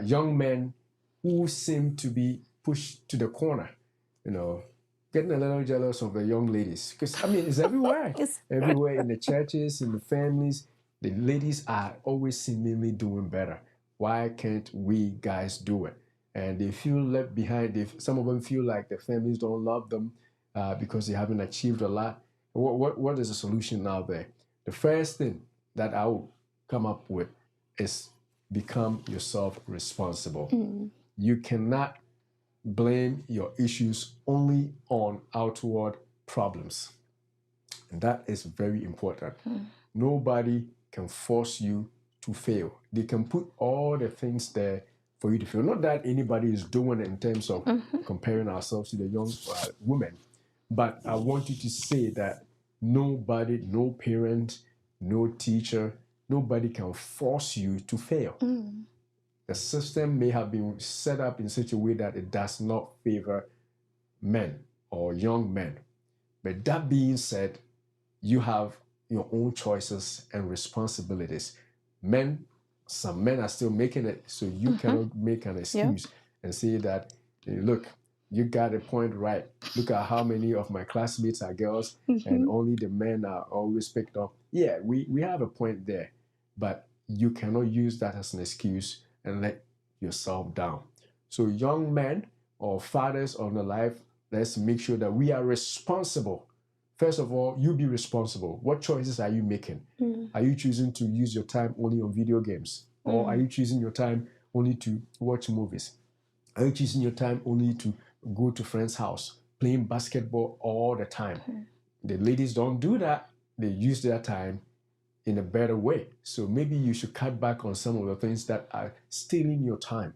young men who seem to be pushed to the corner, getting a little jealous of the young ladies. Because, it's everywhere. Everywhere in the churches, in the families, the ladies are always seemingly doing better. Why can't we guys do it? And they feel left behind. Some of them feel like their families don't love them because they haven't achieved a lot. What is the solution out there? The first thing that I will come up with is become yourself responsible. You cannot blame your issues only on outward problems. And that is very important. Nobody can force you to fail. They can put all the things there for you to fail. Not that anybody is doing it in terms of comparing ourselves to the young women, but I want you to say that nobody, no parent, no teacher, nobody can force you to fail. The system may have been set up in such a way that it does not favor men or young men. But that being said, you have your own choices and responsibilities. Some men are still making it, so you cannot make an excuse and say that, look, you got a point right. Look at how many of my classmates are girls and only the men are always picked up. Yeah, we have a point there, but you cannot use that as an excuse and let yourself down. So young men or fathers of the life, let's make sure that we are responsible. First of all, you be responsible. What choices are you making? Are you choosing to use your time only on video games? Or are you choosing your time only to watch movies? Are you choosing your time only to go to friend's house, playing basketball all the time? The ladies don't do that. They use their time in a better way. So maybe you should cut back on some of the things that are stealing your time.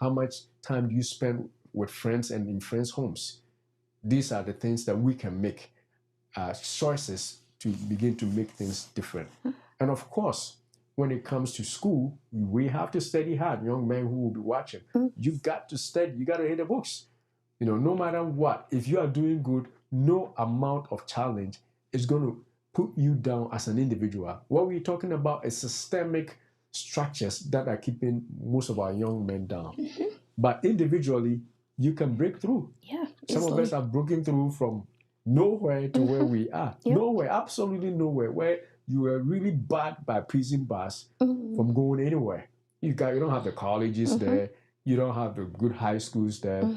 How much time do you spend with friends and in friends' homes. These are the things that we can make choices to begin to make things different. And of course, when it comes to school, we have to study hard. Young men who will be watching, you got to study. You got to hit the books. No matter what, if you are doing good, no amount of challenge is going to put you down as an individual. What we're talking about is systemic structures that are keeping most of our young men down. But individually, you can break through. Yeah, some of us are broken through from nowhere to where we are. Yep. Nowhere, absolutely nowhere, where you were really barred by prison bars from going anywhere. You don't have the colleges there. You don't have the good high schools there.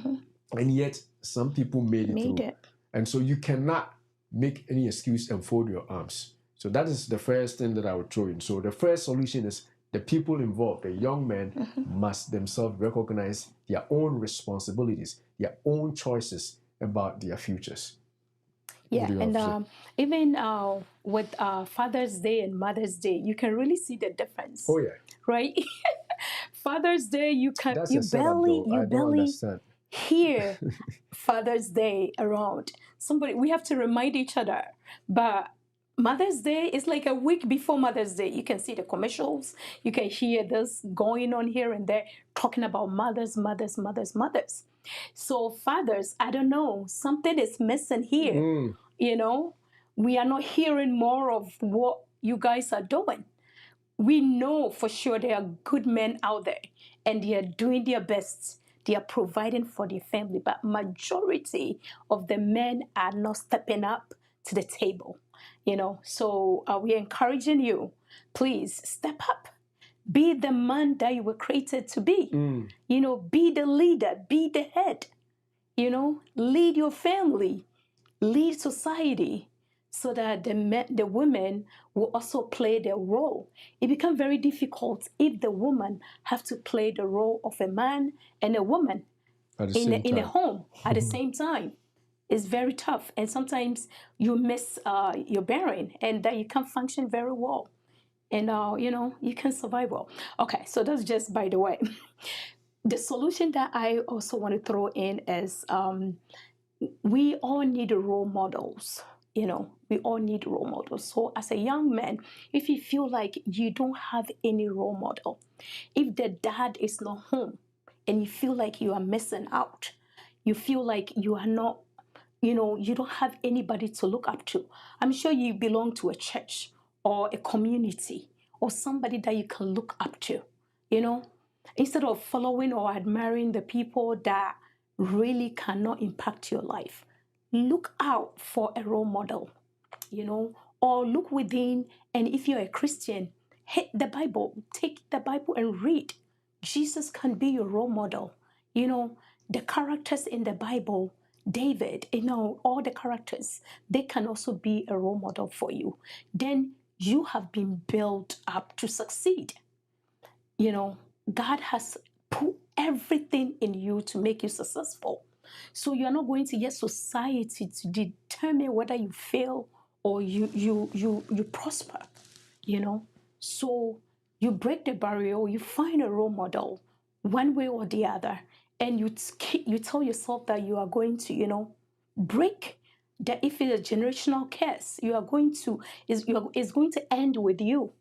And yet, some people made it through. And so you cannot make any excuse and fold your arms. So that is the first thing that I would throw in. So the first solution is the people involved, the young men, must themselves recognize their own responsibilities, their own choices about their futures. Yeah, and even with Father's Day and Mother's Day, you can really see the difference. Oh yeah, right. Father's Day, you barely hear Father's Day around. We have to remind each other, but Mother's Day is like a week before Mother's Day. You can see the commercials. You can hear this going on here and there, talking about mothers. So fathers, I don't know, something is missing here. We are not hearing more of what you guys are doing. We know for sure there are good men out there and they are doing their best. They are providing for their family, but majority of the men are not stepping up to the table. So we're encouraging you, please step up. Be the man that you were created to be. Be the leader, be the head. Lead your family, lead society, so that the women will also play their role. It becomes very difficult if the woman have to play the role of a man and a woman in a home at the same time. It's very tough, and sometimes you miss your bearing, and that you can't function very well, and you can survive well. Okay, so that's just by the way. The solution that I also want to throw in is we all need role models. We all need role models. So as a young man, if you feel like you don't have any role model, if the dad is not home and you feel like you are missing out, you feel like you are not, you don't have anybody to look up to. I'm sure you belong to a church or a community or somebody that you can look up to, instead of following or admiring the people that really cannot impact your life. Look out for a role model, or look within. And if you're a Christian, hit the Bible, take the Bible and read. Jesus can be your role model. The characters in the Bible, David, all the characters, they can also be a role model for you. Then you have been built up to succeed. God has put everything in you to make you successful. So you're not going to get society to determine whether you fail or you prosper, So you break the barrier, you find a role model one way or the other, and you tell yourself that you are going to, break that. If it's a generational curse, it's going to end with you,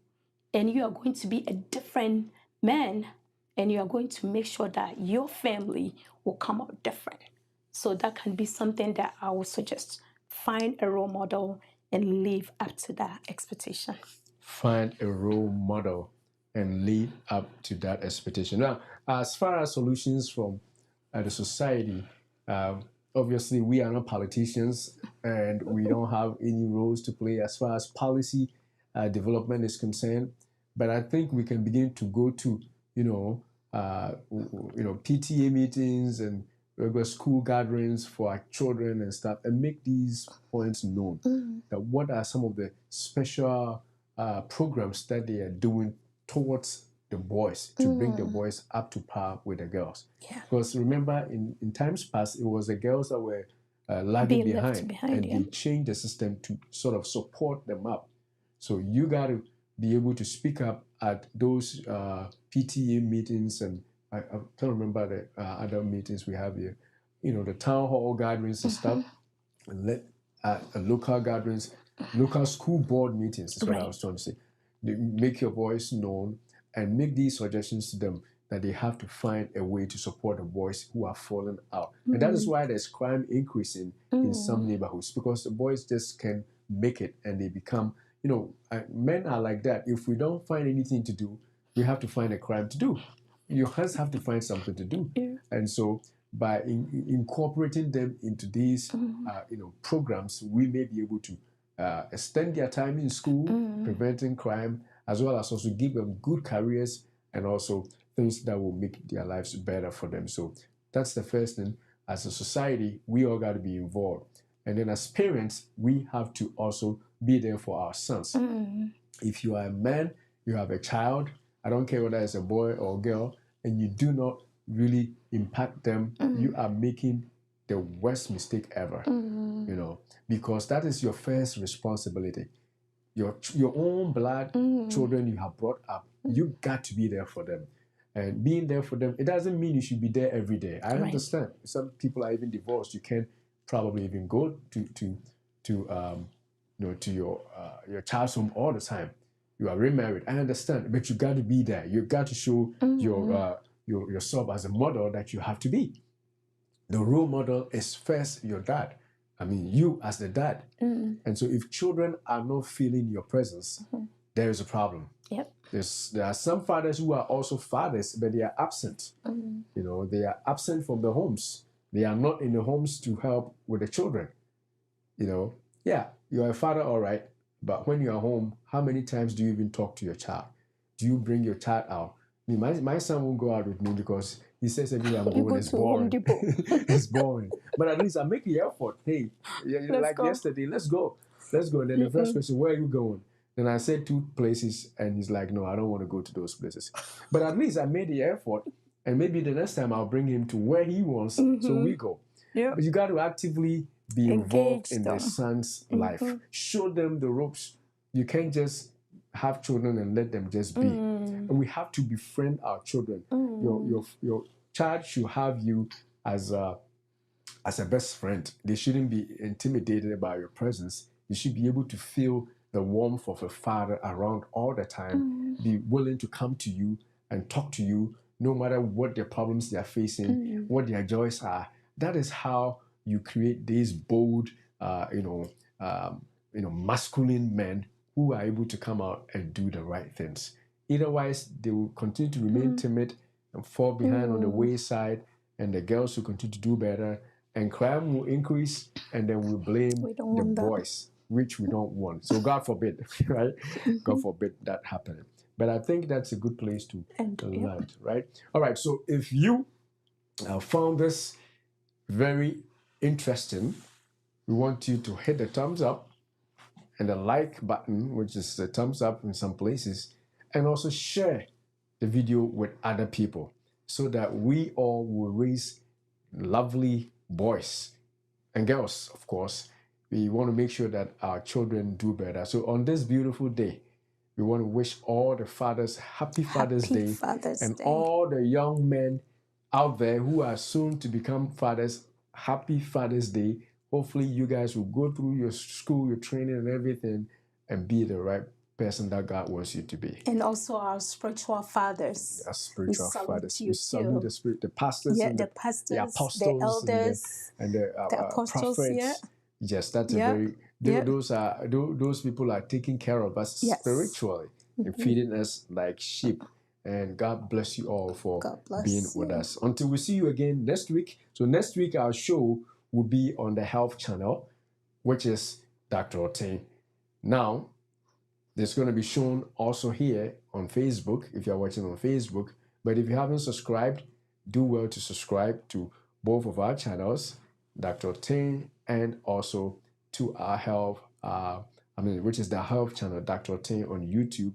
and you are going to be a different man, and you are going to make sure that your family will come out different. So that can be something that I would suggest. Find a role model and live up to that expectation. Find a role model and live up to that expectation. Now, as far as solutions from the society, obviously we are not politicians and we don't have any roles to play as far as policy development is concerned. But I think we can begin to go to, PTA meetings and regular school gatherings for our children and stuff, and make these points known. That what are some of the special programs that they are doing towards the boys to bring the boys up to par with the girls. Yeah. Because remember, in times past, it was the girls that were lagging behind, and they changed the system to sort of support them up. So you got to be able to speak up at those PTA meetings, and I can't remember the other meetings we have here. the town hall gatherings and stuff, and let local gatherings, local school board meetings is what I was trying to say. Make your voice known and make these suggestions to them that they have to find a way to support the boys who are falling out. And that is why there's crime increasing in some neighborhoods, because the boys just can't make it and they become, men are like that. If we don't find anything to do, we have to find a crime to do. Your hands have to find something to do. And so by incorporating them into these programs, we may be able to extend their time in school, preventing crime, as well as also give them good careers and also things that will make their lives better for them. So that's the first thing. As a society, we all got to be involved. And then as parents, we have to also be there for our sons. If you are a man, you have a child, I don't care whether it's a boy or a girl, and you do not really impact them, you are making the worst mistake ever, because that is your first responsibility. Your own blood children you have brought up, you got to be there for them. And being there for them, it doesn't mean you should be there every day. I understand. Some people are even divorced. You can't probably even go to your child's home all the time. You are remarried. I understand, but you got to be there. You got to show yourself as a model that you have to be. The role model is first your dad. I mean, you as the dad. And so if children are not feeling your presence, there is a problem. There are some fathers who are also fathers, but they are absent. They are absent from the homes. They are not in the homes to help with the children. Yeah, you're a father, all right, but when you're home, how many times do you even talk to your child? Do you bring your child out? I mean, my son won't go out with me because he says everywhere I'm going is boring. It's boring. But at least I make the effort. Hey, yesterday, let's go. And then the first question, where are you going? Then I said 2 places, and he's like, no, I don't want to go to those places. But at least I made the effort, and maybe the next time I'll bring him to where he wants, so we go. But you got to actively be involved in their son's life. Show them the ropes. You can't just have children and let them just be. And we have to befriend our children. Your child should have you as a best friend. They shouldn't be intimidated by your presence. You should be able to feel the warmth of a father around all the time. Be willing to come to you and talk to you, no matter what their problems they are facing, what their joys are. That is how you create these bold, masculine men who are able to come out and do the right things. Otherwise, they will continue to remain timid and fall behind on the wayside, and the girls will continue to do better, and crime will increase, and then we'll blame the boys, which we don't want. So God forbid, right? God forbid that happening. But I think that's a good place to land, right? All right, so if you found this very interesting, we want you to hit the thumbs up and the like button, which is the thumbs up in some places, and also share the video with other people so that we all will raise lovely boys and girls, of course. We want to make sure that our children do better. So on this beautiful day, we want to wish all the fathers happy Father's Day, and all the young men out there who are soon to become fathers, happy Father's Day. Hopefully you guys will go through your school, your training and everything, and be the right person that God wants you to be. And also our spiritual fathers. Our spiritual fathers. We salute the pastors, and the apostles, the elders, and the apostles, prophets. Yes, that's a very... Those people are taking care of us spiritually and feeding us like sheep. And God bless you all for being with us. Until we see you again next week. So next week our show will be on the health channel, which is Dr. Oteng. Now, it's going to be shown also here on Facebook if you're watching on Facebook. But if you haven't subscribed, do well to subscribe to both of our channels, Dr. Oteng, and also to our health, which is the health channel, Dr. Oteng on YouTube.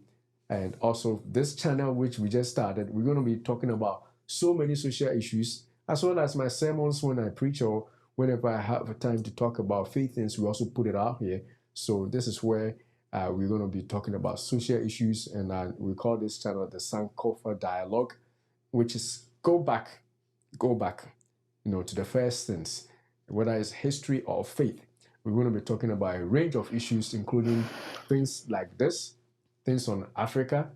And also this channel, which we just started, we're going to be talking about so many social issues, as well as my sermons when I preach, or whenever I have time to talk about faith things, we also put it out here. So this is where we're going to be talking about social issues, and we call this channel the Sankofa Dialogue, which is go back, to the first things, whether it's history or faith. We're going to be talking about a range of issues, including things like this, things on Africa,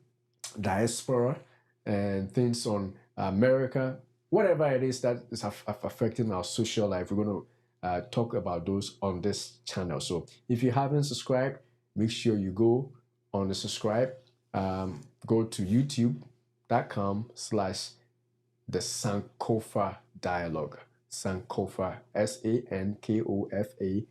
diaspora, and things on America, whatever it is that is affecting our social life. We're going to talk about those on this channel. So if you haven't subscribed, make sure you go on the subscribe. Go to youtube.com/the Sankofa Dialogue. Sankofa, Sankofa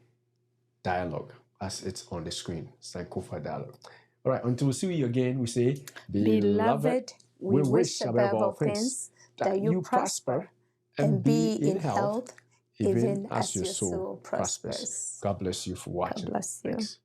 dialogue, as it's on the screen. Sankofa Dialogue. All right, until we see you again, we say, Beloved, we wish above all things that you prosper and be in health, even as your soul prospers. God bless you for watching. God bless you. Thanks.